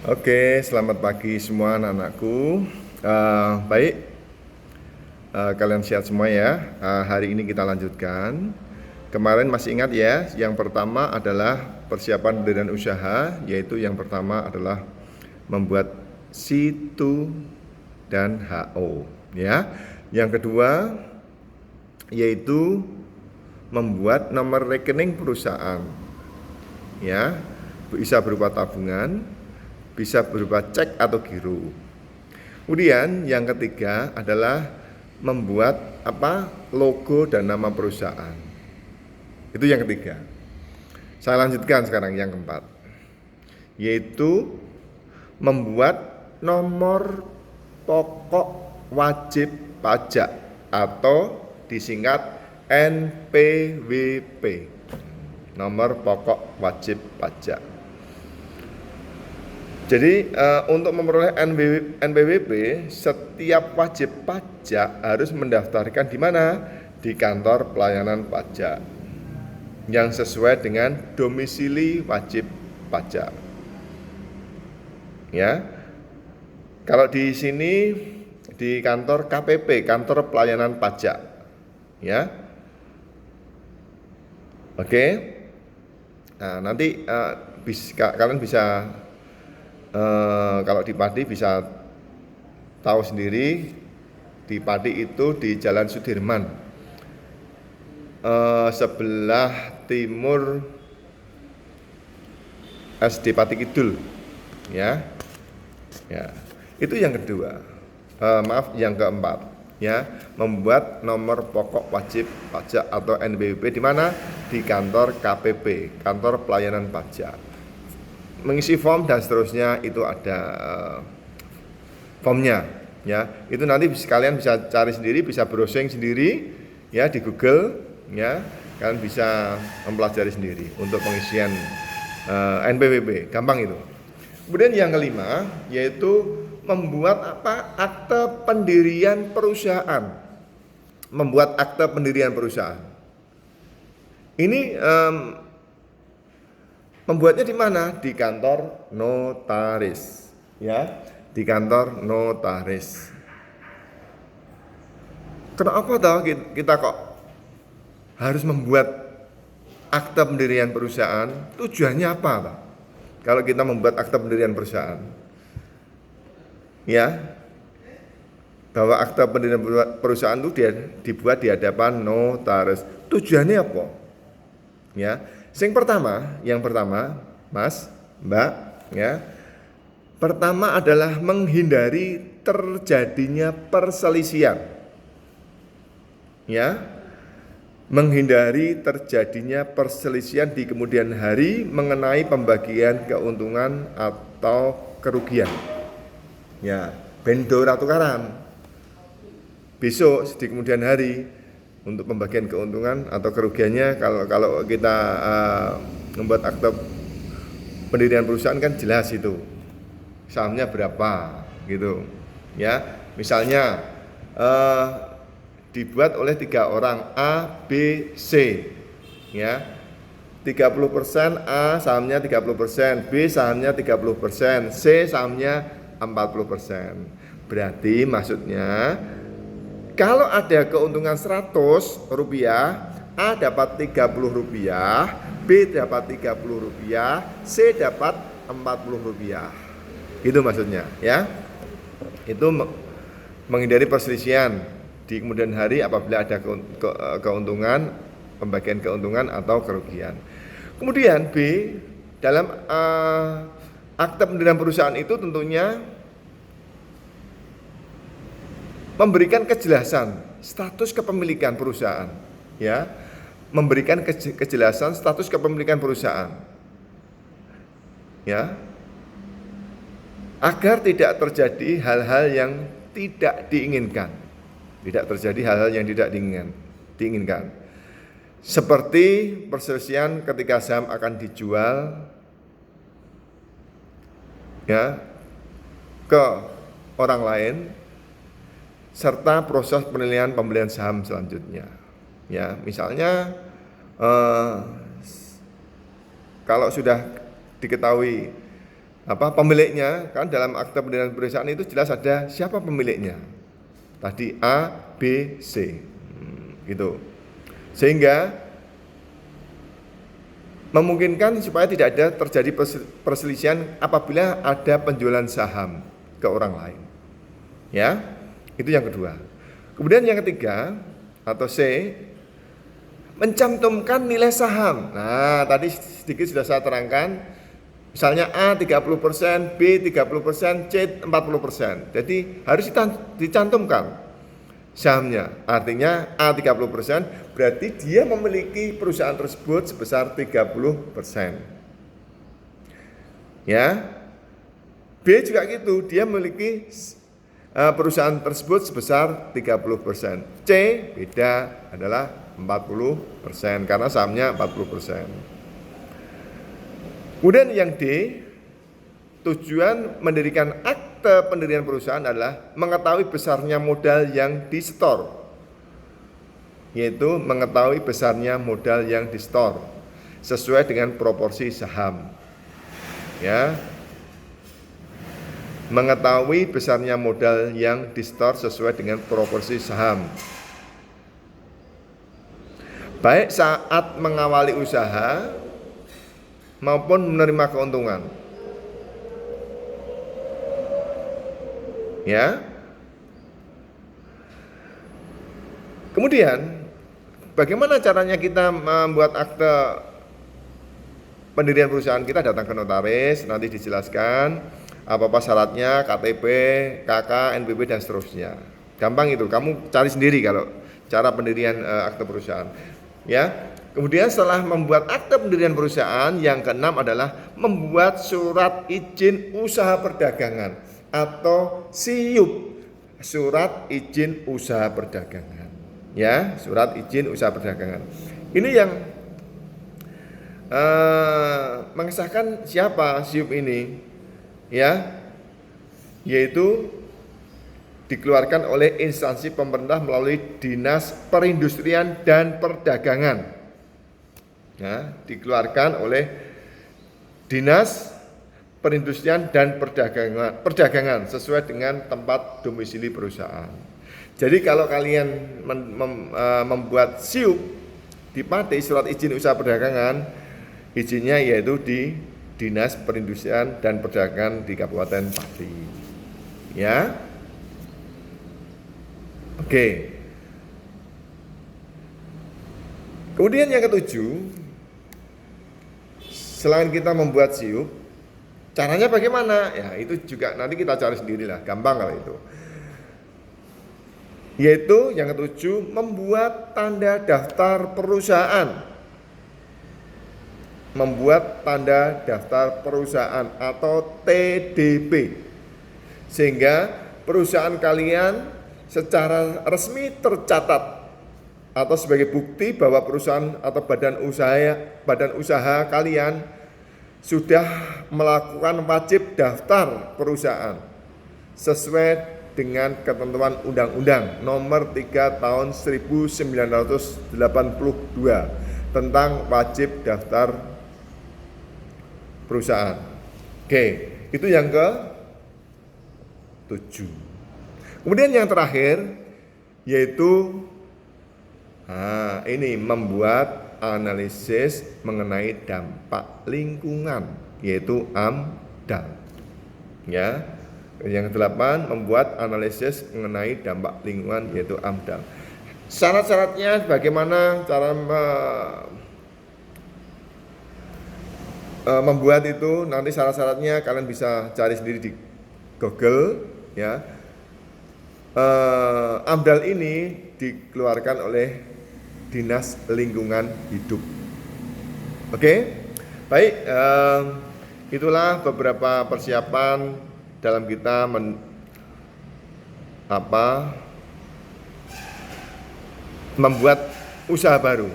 Oke, selamat pagi semua anak-anakku. Baik, kalian sehat semua ya. Hari ini kita lanjutkan. Kemarin masih ingat ya, yang pertama adalah persiapan pendirian usaha, yaitu yang pertama adalah membuat situ dan HO. Ya, yang kedua yaitu membuat nomor rekening perusahaan. Ya, bisa berupa tabungan, bisa berupa cek atau giro. Kemudian yang ketiga adalah membuat logo dan nama perusahaan. Itu yang ketiga. Saya lanjutkan sekarang yang keempat, yaitu membuat nomor pokok wajib pajak atau disingkat NPWP. Nomor pokok wajib pajak. Jadi untuk memperoleh NPWP, setiap wajib pajak harus mendaftarkan di mana? Di kantor pelayanan pajak yang sesuai dengan domisili wajib pajak. Ya, kalau di sini di kantor KPP, kantor pelayanan pajak. Ya, oke. Nah, nanti kalian bisa kalau di Pati bisa tahu sendiri, di Pati itu di Jalan Sudirman, sebelah timur SD Pati Kidul, ya. Itu yang kedua. Yang keempat, ya, membuat nomor pokok wajib pajak atau NPWP di mana? Di kantor KPP, kantor pelayanan pajak. Mengisi form dan seterusnya itu ada formnya, ya. Itu nanti kalian bisa cari sendiri, bisa browsing sendiri, ya, di Google, ya. Kalian bisa mempelajari sendiri untuk pengisian NPWP, gampang itu. Kemudian yang kelima yaitu membuat akte pendirian perusahaan. Membuat akte pendirian perusahaan. Ini membuatnya di mana? Di kantor notaris, ya, di kantor notaris. Kenapa tahu kita kok harus membuat akte pendirian perusahaan? Tujuannya apa, Pak? Kalau kita membuat akte pendirian perusahaan, ya, bahwa akte pendirian perusahaan itu dibuat di hadapan notaris. Tujuannya apa? Ya. Yang pertama, Mas, Mbak, ya. Pertama adalah menghindari terjadinya perselisihan. Ya. Menghindari terjadinya perselisihan di kemudian hari mengenai pembagian keuntungan atau kerugian. Ya, bendora tukaran. Besok di kemudian hari untuk pembagian keuntungan atau kerugiannya, kalau kita membuat akte pendirian perusahaan kan jelas itu sahamnya berapa gitu, ya. Misalnya dibuat oleh 3 orang A, B, C, ya. 30% A sahamnya 30%, B sahamnya 30%, C sahamnya 40%. Berarti maksudnya kalau ada keuntungan 100 rupiah, A dapat 30 rupiah, B dapat 30 rupiah, C dapat 40 rupiah. Itu maksudnya, ya. Itu menghindari perselisihan di kemudian hari apabila ada keuntungan, pembagian keuntungan atau kerugian. Kemudian B, dalam akte pendirian perusahaan itu tentunya memberikan kejelasan status kepemilikan perusahaan, ya, memberikan kejelasan status kepemilikan perusahaan, ya, agar tidak terjadi hal-hal yang tidak diinginkan, diinginkan, seperti perselisihan ketika saham akan dijual, ya, ke orang lain, serta proses penilaian pembelian saham selanjutnya. Ya, misalnya kalau sudah diketahui pemiliknya, kan dalam akte pendirian perusahaan itu jelas ada siapa pemiliknya. Tadi A, B, C. Gitu. Sehingga memungkinkan supaya tidak ada terjadi perselisihan apabila ada penjualan saham ke orang lain. Ya, itu yang kedua. Kemudian yang ketiga atau C, mencantumkan nilai saham. Nah, tadi sedikit sudah saya terangkan. Misalnya A 30%, B 30%, C 40%. Jadi harus dicantumkan sahamnya. Artinya A 30%, berarti dia memiliki perusahaan tersebut sebesar 30%. Ya. B juga gitu, dia memiliki perusahaan tersebut sebesar 30%. C beda adalah 40% karena sahamnya 40%. Kemudian yang D, tujuan mendirikan akte pendirian perusahaan adalah mengetahui besarnya modal yang disetor. Yaitu mengetahui besarnya modal yang disetor sesuai dengan proporsi saham. Ya. Mengetahui besarnya modal yang disetor sesuai dengan proporsi saham. Baik saat mengawali usaha maupun menerima keuntungan. Ya. Kemudian bagaimana caranya kita membuat akte pendirian perusahaan? Kita datang ke notaris, nanti dijelaskan apa syaratnya, KTP, KK, NPWP dan seterusnya. Gampang itu, kamu cari sendiri kalau cara pendirian akte perusahaan. Ya. Kemudian setelah membuat akte pendirian perusahaan, yang keenam adalah membuat surat izin usaha perdagangan atau SIUP, surat izin usaha perdagangan. Ya, surat izin usaha perdagangan. Ini yang mengesahkan siapa SIUP ini? Ya, yaitu dikeluarkan oleh instansi pemerintah melalui Dinas Perindustrian dan Perdagangan. Ya, dikeluarkan oleh Dinas Perindustrian dan Perdagangan sesuai dengan tempat domisili perusahaan. Jadi kalau kalian membuat SIUP di Pati, surat izin usaha perdagangan, izinnya yaitu di Dinas Perindustrian dan Perdagangan di Kabupaten Pati. Ya. Oke. Kemudian yang ketujuh, selain kita membuat SIUP, caranya bagaimana? Ya itu juga nanti kita cari sendirilah, gampang kalau itu. Yaitu yang ketujuh, membuat tanda daftar perusahaan. Membuat tanda daftar perusahaan atau TDP. Sehingga perusahaan kalian secara resmi tercatat atau sebagai bukti bahwa perusahaan atau badan usaha kalian sudah melakukan wajib daftar perusahaan sesuai dengan ketentuan Undang-Undang Nomor 3 Tahun 1982 tentang wajib daftar perusahaan. Oke, itu yang ke-7. Kemudian yang terakhir yaitu ini membuat analisis mengenai dampak lingkungan, yaitu AMDAL. Ya. Yang ke-8 membuat analisis mengenai dampak lingkungan, yaitu AMDAL. Syarat-syaratnya bagaimana cara membuat itu, nanti syarat-syaratnya kalian bisa cari sendiri di Google, ya. AMDAL ini dikeluarkan oleh Dinas Lingkungan Hidup. Oke, baik, itulah beberapa persiapan dalam kita membuat usaha baru.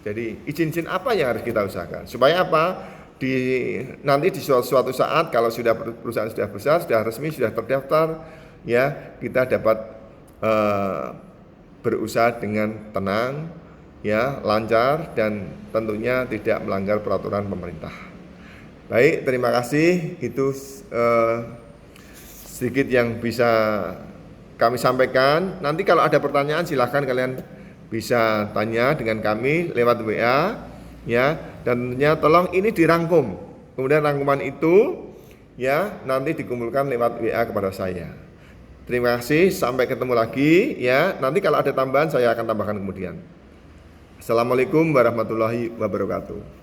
Jadi izin-izin apa yang harus kita usahakan? Supaya apa? Nanti di suatu saat kalau sudah perusahaan sudah besar, sudah resmi, sudah terdaftar, ya kita dapat berusaha dengan tenang, ya lancar dan tentunya tidak melanggar peraturan pemerintah. Baik, terima kasih. Itu sedikit yang bisa kami sampaikan. Nanti kalau ada pertanyaan silahkan kalian bisa tanya dengan kami lewat WA ya. Dan tentunya tolong ini dirangkum. Kemudian rangkuman itu ya nanti dikumpulkan lewat WA kepada saya. Terima kasih, sampai ketemu lagi ya. Nanti kalau ada tambahan saya akan tambahkan kemudian. Assalamualaikum warahmatullahi wabarakatuh.